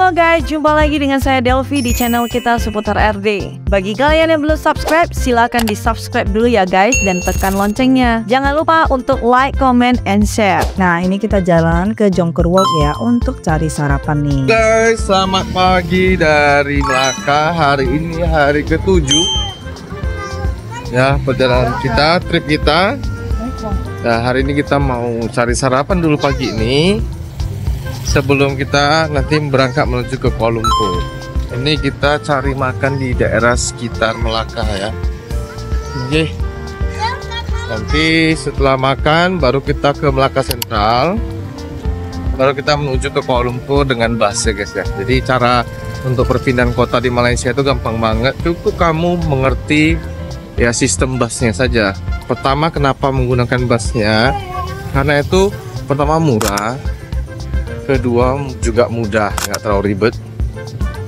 Halo guys, jumpa lagi dengan saya Delvi di channel kita seputar RD. Bagi kalian yang belum subscribe, silahkan di subscribe dulu ya guys, dan tekan loncengnya. Jangan lupa untuk like, comment, and share. Nah, ini kita jalan ke Jonker Walk ya untuk cari sarapan nih. Guys, selamat pagi dari Melaka. Hari ini hari ke-7 ya perjalanan kita, trip kita. Nah, hari ini kita mau cari sarapan dulu pagi ini sebelum kita nanti berangkat menuju ke Kuala Lumpur. Ini kita cari makan di daerah sekitar Melaka ya. Oke. Nanti setelah makan baru kita ke Melaka Sentral. Baru kita menuju ke Kuala Lumpur dengan bus ya guys ya. Jadi cara untuk perpindahan kota di Malaysia itu gampang banget. Cukup kamu mengerti ya sistem busnya saja. Pertama, kenapa menggunakan busnya? Karena itu pertama murah, kedua juga mudah, nggak terlalu ribet.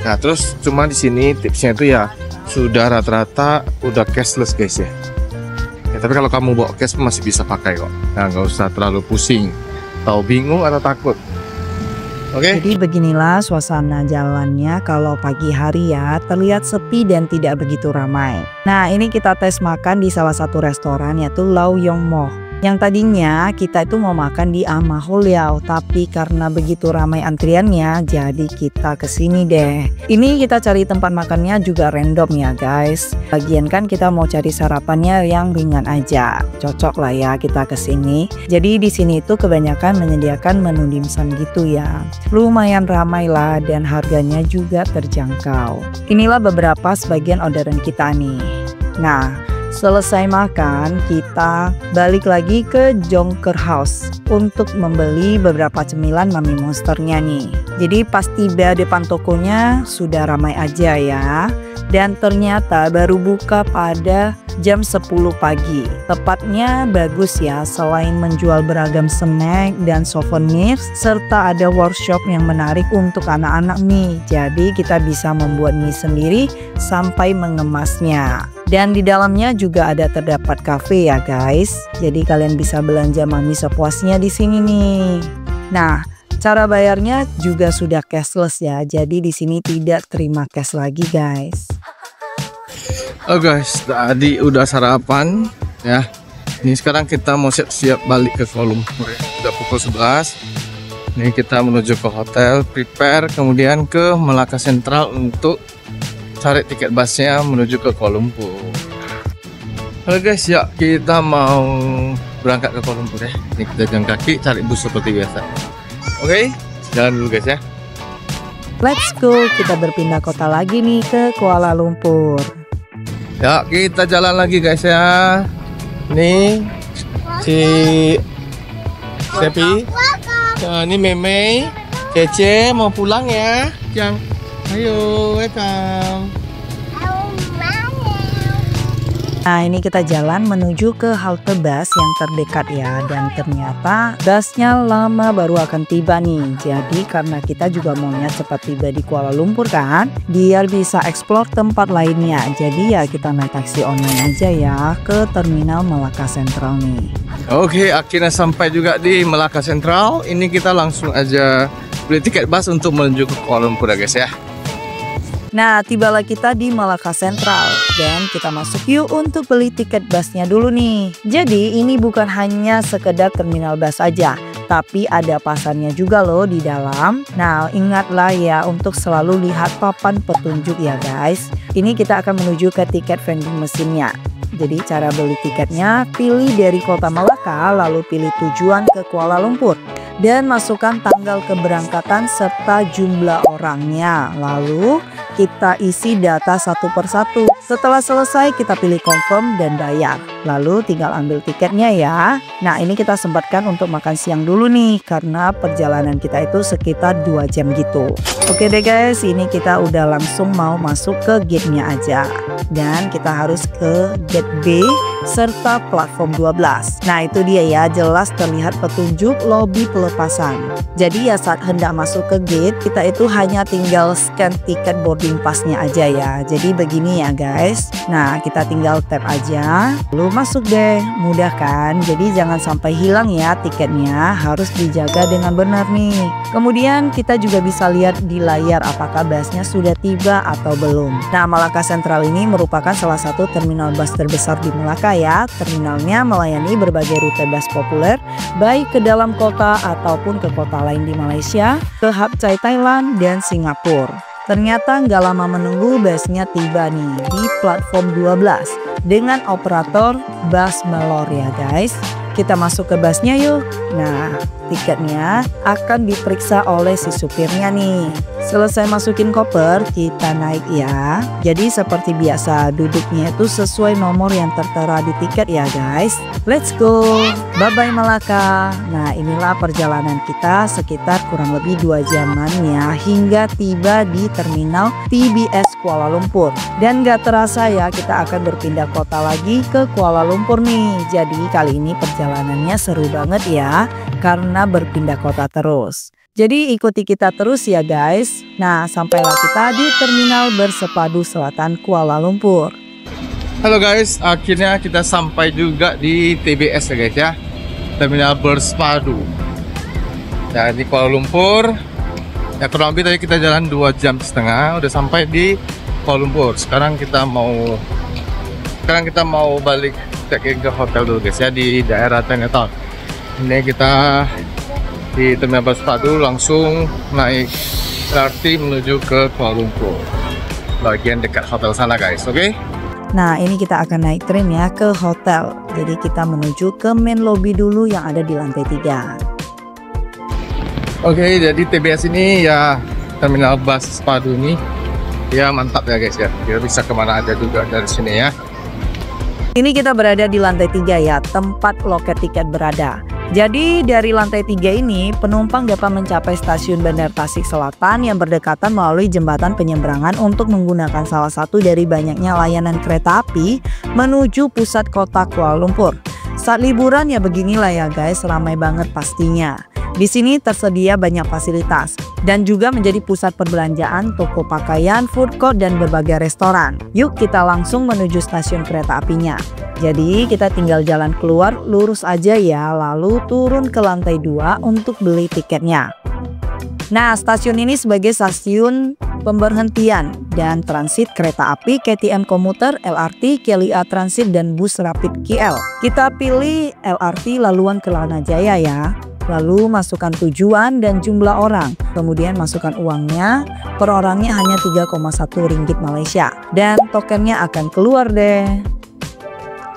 Nah terus cuma di sini tipsnya itu ya sudah rata-rata udah cashless guys ya. Tapi kalau kamu bawa cash masih bisa pakai kok. Nah nggak usah terlalu pusing, tahu bingung atau takut. Oke. Jadi beginilah suasana jalannya kalau pagi hari ya, terlihat sepi dan tidak begitu ramai. Nah ini kita tes makan di salah satu restoran yaitu Lau Yong Moh. Yang tadinya kita itu mau makan di Amahul Liao, tapi karena begitu ramai antriannya, jadi kita kesini deh. Ini kita cari tempat makannya juga random ya guys. Lagian kan kita mau cari sarapannya yang ringan aja, cocok lah ya kita kesini. Jadi di sini itu kebanyakan menyediakan menu dimsum gitu ya. Lumayan ramai lah dan harganya juga terjangkau. Inilah beberapa sebagian orderan kita nih. Nah, selesai makan, kita balik lagi ke Jonker House untuk membeli beberapa cemilan Mami Monsternya nih. Jadi pas tiba depan tokonya sudah ramai aja ya. Dan ternyata baru buka pada jam 10 pagi. Tepatnya bagus ya, selain menjual beragam snack dan souvenir, serta ada workshop yang menarik untuk anak-anak nih. Jadi kita bisa membuat mie sendiri sampai mengemasnya. Dan di dalamnya juga ada terdapat cafe ya guys. Jadi kalian bisa belanja mami sepuasnya di sini nih. Nah, cara bayarnya juga sudah cashless ya. Jadi di sini tidak terima cash lagi guys. Oh guys, tadi udah sarapan ya. Ini sekarang kita mau siap-siap balik ke Kuala Lumpur ya. Udah pukul 11. Ini kita menuju ke hotel, prepare kemudian ke Melaka Sentral untuk cari tiket busnya menuju ke Kuala Lumpur. Halo guys, ya kita mau berangkat ke Kuala Lumpur ya. Ini kita jalan kaki cari bus seperti biasa. Oke, jalan dulu guys ya. Let's go, kita berpindah kota lagi nih ke Kuala Lumpur. Ya, kita jalan lagi guys ya. Nih si Sepi, ini Meme, Cece mau pulang ya. Yang ayo, welcome. Nah ini kita jalan menuju ke halte bus yang terdekat ya. Dan ternyata busnya lama baru akan tiba nih. Jadi karena kita juga maunya cepat tiba di Kuala Lumpur kan, biar bisa explore tempat lainnya. Jadi ya kita naik taksi online aja ya ke terminal Melaka Sentral nih. Oke, akhirnya sampai juga di Melaka Sentral. Ini kita langsung aja beli tiket bus untuk menuju ke Kuala Lumpur ya guys ya. Nah, tibalah kita di Melaka Sentral dan kita masuk yuk untuk beli tiket busnya dulu nih. Jadi ini bukan hanya sekedar terminal bus aja, tapi ada pasarnya juga loh di dalam. Nah, ingatlah ya untuk selalu lihat papan petunjuk ya guys. Ini kita akan menuju ke tiket vending mesinnya. Jadi cara beli tiketnya, pilih dari kota Melaka lalu pilih tujuan ke Kuala Lumpur. Dan masukkan tanggal keberangkatan serta jumlah orangnya. Lalu kita isi data satu persatu. Setelah selesai kita pilih confirm dan bayar. Lalu tinggal ambil tiketnya ya. Nah ini kita sempatkan untuk makan siang dulu nih. Karena perjalanan kita itu sekitar 2 jam gitu. Oke deh guys, ini kita udah langsung mau masuk ke gate-nya aja. Dan kita harus ke gate B serta platform 12. Nah itu dia ya, jelas terlihat petunjuk lobi pelepasan. Jadi ya saat hendak masuk ke gate, kita itu hanya tinggal scan tiket boarding passnya aja ya. Jadi begini ya guys. Nah kita tinggal tap aja, lalu masuk deh. Mudah kan? Jadi jangan sampai hilang ya tiketnya, harus dijaga dengan benar nih. Kemudian kita juga bisa lihat di layar apakah busnya sudah tiba atau belum. Nah Malaka Sentral ini merupakan salah satu terminal bus terbesar di Malaka ya. Terminalnya melayani berbagai rute bus populer, baik ke dalam kota ataupun ke kota lain di Malaysia, ke hub Chai Thailand dan Singapura. Ternyata nggak lama menunggu busnya tiba nih di platform 12 dengan operator Bus Melor ya guys. Kita masuk ke busnya yuk. Nah tiketnya akan diperiksa oleh si supirnya nih. Selesai masukin koper, kita naik ya. Jadi seperti biasa, duduknya itu sesuai nomor yang tertera di tiket ya guys. Let's go, bye-bye Malaka. Nah inilah perjalanan kita sekitar kurang lebih 2 jaman ya, hingga tiba di terminal TBS Kuala Lumpur. Dan gak terasa ya, kita akan berpindah kota lagi ke Kuala Lumpur nih. Jadi kali ini perjalanannya seru banget ya, karena berpindah kota terus. Jadi ikuti kita terus ya guys. Nah sampailah kita di Terminal Bersepadu Selatan Kuala Lumpur. Halo guys, akhirnya kita sampai juga di TBS ya guys ya, Terminal Bersepadu. Nah di Kuala Lumpur. Ya kurang lebih tadi kita jalan 2,5 jam, udah sampai di Kuala Lumpur. Sekarang kita mau balik check-in ke hotel dulu guys ya, di daerah Chinatown. Ini kita di Terminal Bersepadu langsung naik LRT menuju ke Kuala Lumpur, bagian dekat hotel sana guys, oke? Nah ini kita akan naik tren ya ke hotel. Jadi kita menuju ke main lobby dulu yang ada di lantai 3. Oke, jadi TBS ini ya, Terminal Bersepadu ini ya mantap ya guys ya. Kita bisa kemana aja juga dari sini ya. Ini kita berada di lantai 3 ya, tempat loket tiket berada. Jadi dari lantai 3 ini penumpang dapat mencapai stasiun Bandar Tasik Selatan yang berdekatan melalui jembatan penyeberangan untuk menggunakan salah satu dari banyaknya layanan kereta api menuju pusat kota Kuala Lumpur. Saat liburan ya beginilah ya guys, ramai banget pastinya. Di sini tersedia banyak fasilitas dan juga menjadi pusat perbelanjaan, toko pakaian, food court, dan berbagai restoran. Yuk kita langsung menuju stasiun kereta apinya. Jadi kita tinggal jalan keluar lurus aja ya, lalu turun ke lantai 2 untuk beli tiketnya. Nah stasiun ini sebagai stasiun pemberhentian dan transit kereta api, KTM komuter, LRT, KLIA Transit, dan bus Rapid KL. Kita pilih LRT laluan Kelana Jaya ya. Lalu masukkan tujuan dan jumlah orang. Kemudian masukkan uangnya. Per orangnya hanya 3,1 ringgit Malaysia. Dan tokennya akan keluar deh.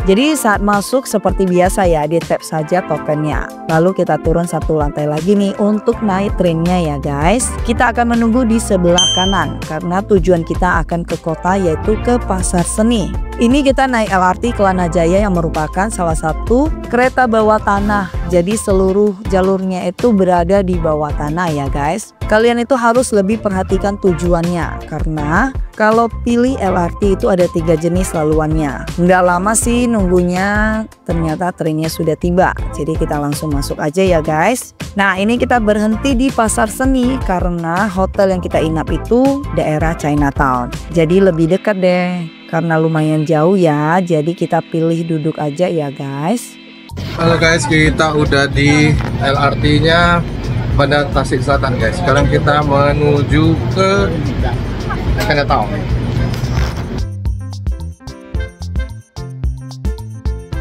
Jadi saat masuk seperti biasa ya, di tap saja tokennya. Lalu kita turun satu lantai lagi nih untuk naik trennya ya guys. Kita akan menunggu di sebelah kanan karena tujuan kita akan ke kota, yaitu ke Pasar Seni. Ini kita naik LRT Kelana Jaya yang merupakan salah satu kereta bawah tanah. Jadi seluruh jalurnya itu berada di bawah tanah ya guys. Kalian itu harus lebih perhatikan tujuannya, karena kalau pilih LRT itu ada 3 jenis laluannya. Nggak lama sih nunggunya, ternyata trennya sudah tiba. Jadi kita langsung masuk aja ya guys. Nah ini kita berhenti di Pasar Seni karena hotel yang kita inap itu daerah Chinatown. Jadi lebih dekat deh, karena lumayan jauh ya. Jadi kita pilih duduk aja ya guys. Halo guys, kita udah di LRT-nya Bandar Tasik Selatan guys. Sekarang kita menuju ke Chinatown.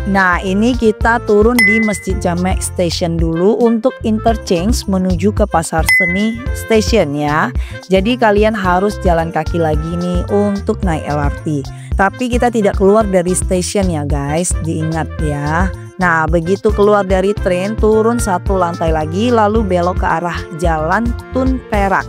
Nah ini kita turun di Masjid Jamek Station dulu untuk interchange menuju ke Pasar Seni Station ya. Jadi kalian harus jalan kaki lagi nih untuk naik LRT. Tapi kita tidak keluar dari station ya guys, diingat ya. Nah begitu keluar dari tren, turun satu lantai lagi lalu belok ke arah Jalan Tun Perak.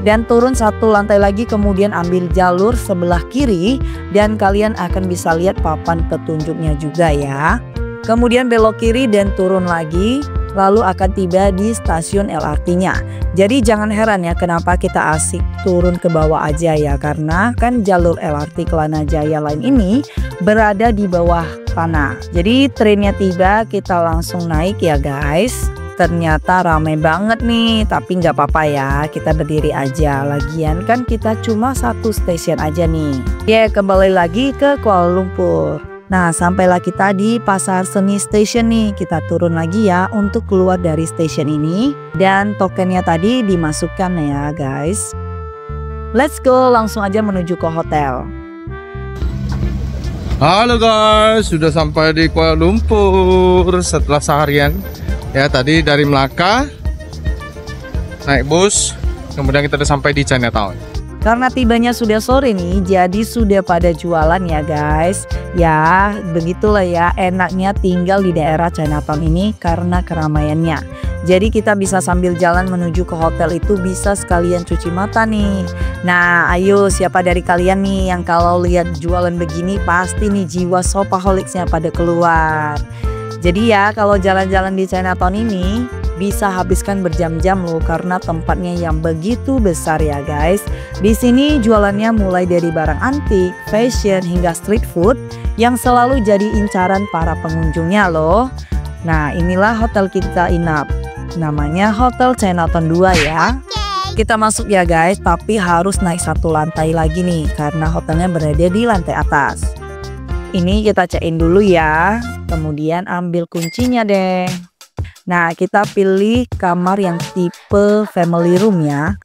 Dan turun satu lantai lagi, kemudian ambil jalur sebelah kiri dan kalian akan bisa lihat papan petunjuknya juga ya. Kemudian belok kiri dan turun lagi, lalu akan tiba di stasiun LRT-nya. Jadi jangan heran ya kenapa kita asik turun ke bawah aja ya, karena kan jalur LRT Kelana Jaya lain ini berada di bawah sana. Jadi trennya tiba, kita langsung naik ya guys. Ternyata ramai banget nih, tapi nggak apa-apa ya, kita berdiri aja. Lagian kan kita cuma satu stasiun aja nih. Ya, kembali lagi ke Kuala Lumpur. Nah, sampailah kita di Pasar Seni Station nih. Kita turun lagi ya untuk keluar dari stasiun ini. Dan tokennya tadi dimasukkan ya guys. Let's go, langsung aja menuju ke hotel. Halo guys, sudah sampai di Kuala Lumpur setelah seharian. Ya, tadi dari Melaka naik bus, kemudian kita udah sampai di Chinatown. Karena tibanya sudah sore nih, jadi sudah pada jualan ya guys. Ya, begitulah ya enaknya tinggal di daerah Chinatown ini karena keramaiannya. Jadi kita bisa sambil jalan menuju ke hotel itu bisa sekalian cuci mata nih. Nah, ayo siapa dari kalian nih yang kalau lihat jualan begini pasti nih jiwa shopaholicsnya pada keluar. Jadi ya kalau jalan-jalan di Chinatown ini bisa habiskan berjam-jam loh karena tempatnya yang begitu besar ya guys. Di sini jualannya mulai dari barang antik, fashion hingga street food yang selalu jadi incaran para pengunjungnya loh. Nah, inilah hotel kita inap. Namanya Hotel Chinatown 2 ya. Kita masuk ya guys, tapi harus naik satu lantai lagi nih karena hotelnya berada di lantai atas. Ini kita check-in dulu ya, kemudian ambil kuncinya deh. Nah, kita pilih kamar yang tipe family room ya.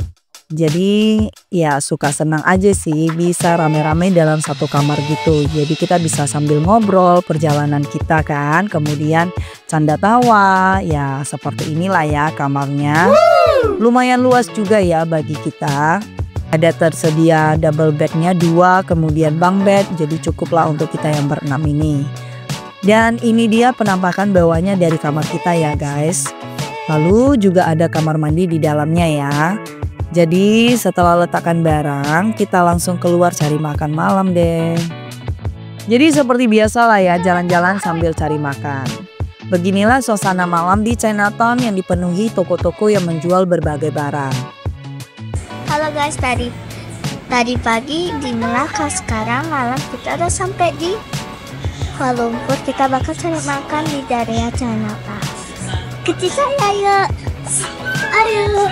Jadi ya suka senang aja sih bisa rame-rame dalam satu kamar gitu. Jadi kita bisa sambil ngobrol perjalanan kita kan, kemudian canda tawa. Ya seperti inilah ya kamarnya. Lumayan luas juga ya bagi kita. Ada tersedia double bednya 2, kemudian bunk bed, jadi cukuplah untuk kita yang berenam ini. Dan ini dia penampakan bawahnya dari kamar kita ya guys. Lalu juga ada kamar mandi di dalamnya ya. Jadi setelah letakkan barang, kita langsung keluar cari makan malam deh. Jadi seperti biasa lah ya, jalan-jalan sambil cari makan. Beginilah suasana malam di Chinatown yang dipenuhi toko-toko yang menjual berbagai barang. Halo guys, tadi pagi di Melaka, sekarang malam kita udah sampai di Kuala Lumpur. Kita bakal cari makan di daerah Chinatown. Kecil saya yuk, ayo.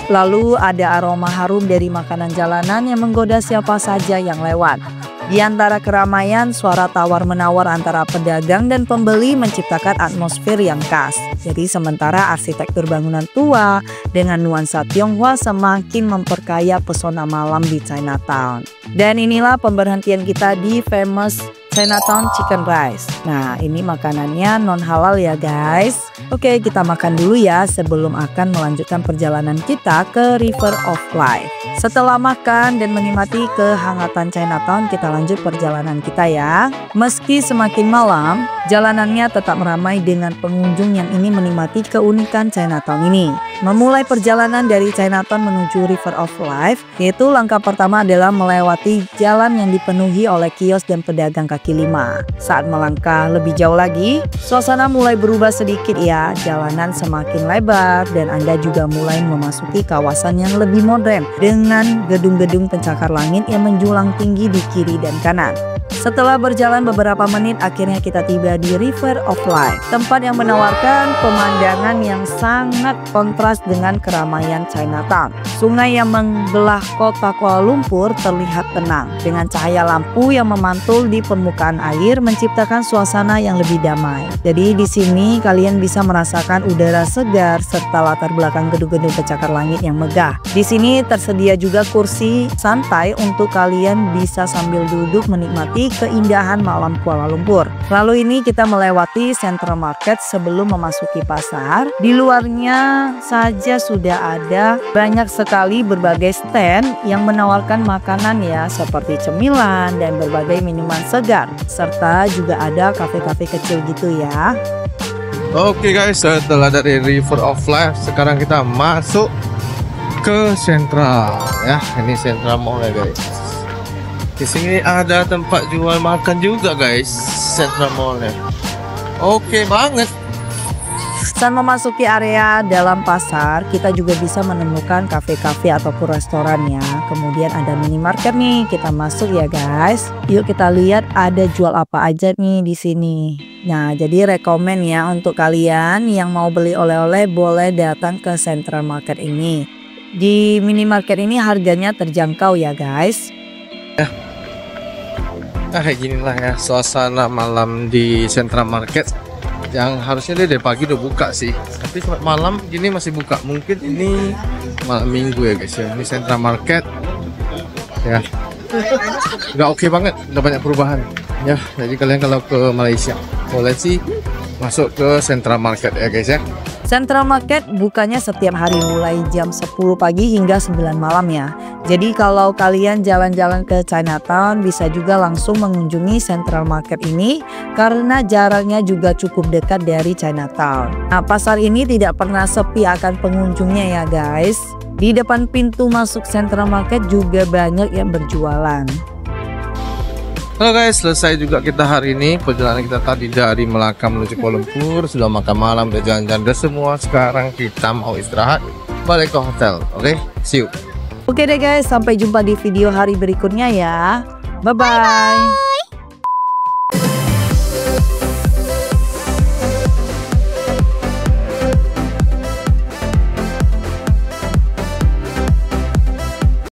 Lalu ada aroma harum dari makanan jalanan yang menggoda siapa saja yang lewat. Di antara keramaian, suara tawar-menawar antara pedagang dan pembeli menciptakan atmosfer yang khas. Jadi sementara arsitektur bangunan tua dengan nuansa Tionghoa semakin memperkaya pesona malam di Chinatown. Dan inilah pemberhentian kita di famous Chinatown Chicken Rice. Nah, ini makanannya non halal ya guys. Oke, kita makan dulu ya sebelum akan melanjutkan perjalanan kita ke River of Life. Setelah makan dan menikmati kehangatan Chinatown, kita lanjut perjalanan kita ya. Meski semakin malam, jalanannya tetap ramai dengan pengunjung yang ingin menikmati keunikan Chinatown ini. Memulai perjalanan dari Chinatown menuju River of Life, yaitu langkah pertama adalah melewati jalan yang dipenuhi oleh kios dan pedagang kaki lima. Saat melangkah lebih jauh lagi, suasana mulai berubah sedikit ya. Jalanan semakin lebar dan Anda juga mulai memasuki kawasan yang lebih modern dengan gedung-gedung pencakar langit yang menjulang tinggi di kiri dan kanan. Setelah berjalan beberapa menit, akhirnya kita tiba di River of Life, tempat yang menawarkan pemandangan yang sangat kontras dengan keramaian Chinatown. Sungai yang membelah kota Kuala Lumpur terlihat tenang, dengan cahaya lampu yang memantul di permukaan air menciptakan suasana yang lebih damai. Jadi di sini kalian bisa merasakan udara segar serta latar belakang gedung-gedung pencakar langit yang megah. Di sini tersedia juga kursi santai untuk kalian bisa sambil duduk menikmati keindahan malam Kuala Lumpur. Lalu ini kita melewati Central Market sebelum memasuki pasar. Di luarnya saja sudah ada banyak sekali berbagai stand yang menawarkan makanan ya, seperti cemilan dan berbagai minuman segar, serta juga ada kafe-kafe kecil gitu ya. Oke guys, setelah dari River of Life, sekarang kita masuk ke Central ya. Ini Central Mall ya guys. Di sini ada tempat jual makan juga guys, Central Mall ya. Oke banget. Saat memasuki area dalam pasar, kita juga bisa menemukan kafe-kafe ataupun restoran ya. Kemudian ada minimarket nih, kita masuk ya guys. Yuk kita lihat ada jual apa aja nih di sini. Nah, jadi rekomen ya untuk kalian yang mau beli oleh-oleh boleh datang ke Central Market ini. Di minimarket ini harganya terjangkau ya guys. Nah, kayak gini lah ya suasana malam di Central Market. Yang harusnya dia dari pagi udah buka sih, tapi sampai malam gini masih buka. Mungkin ini malam minggu ya guys ya. Ini Central Market ya, udah oke banget, udah banyak perubahan ya. Jadi kalian kalau ke Malaysia boleh sih masuk ke Central Market ya guys ya. Central Market bukanya setiap hari mulai jam 10 pagi hingga 9 malam ya. Jadi kalau kalian jalan-jalan ke Chinatown bisa juga langsung mengunjungi Central Market ini karena jaraknya juga cukup dekat dari Chinatown. Nah, pasar ini tidak pernah sepi akan pengunjungnya ya guys. Di depan pintu masuk Central Market juga banyak yang berjualan. Halo guys, selesai juga kita hari ini perjalanan kita tadi dari Melaka menuju Kuala Lumpur. Sudah makan malam, udah jalan-jalan, udah semua. Sekarang kita mau istirahat, balik ke hotel. Oke, see you. Oke deh guys, sampai jumpa di video hari berikutnya ya. Bye-bye.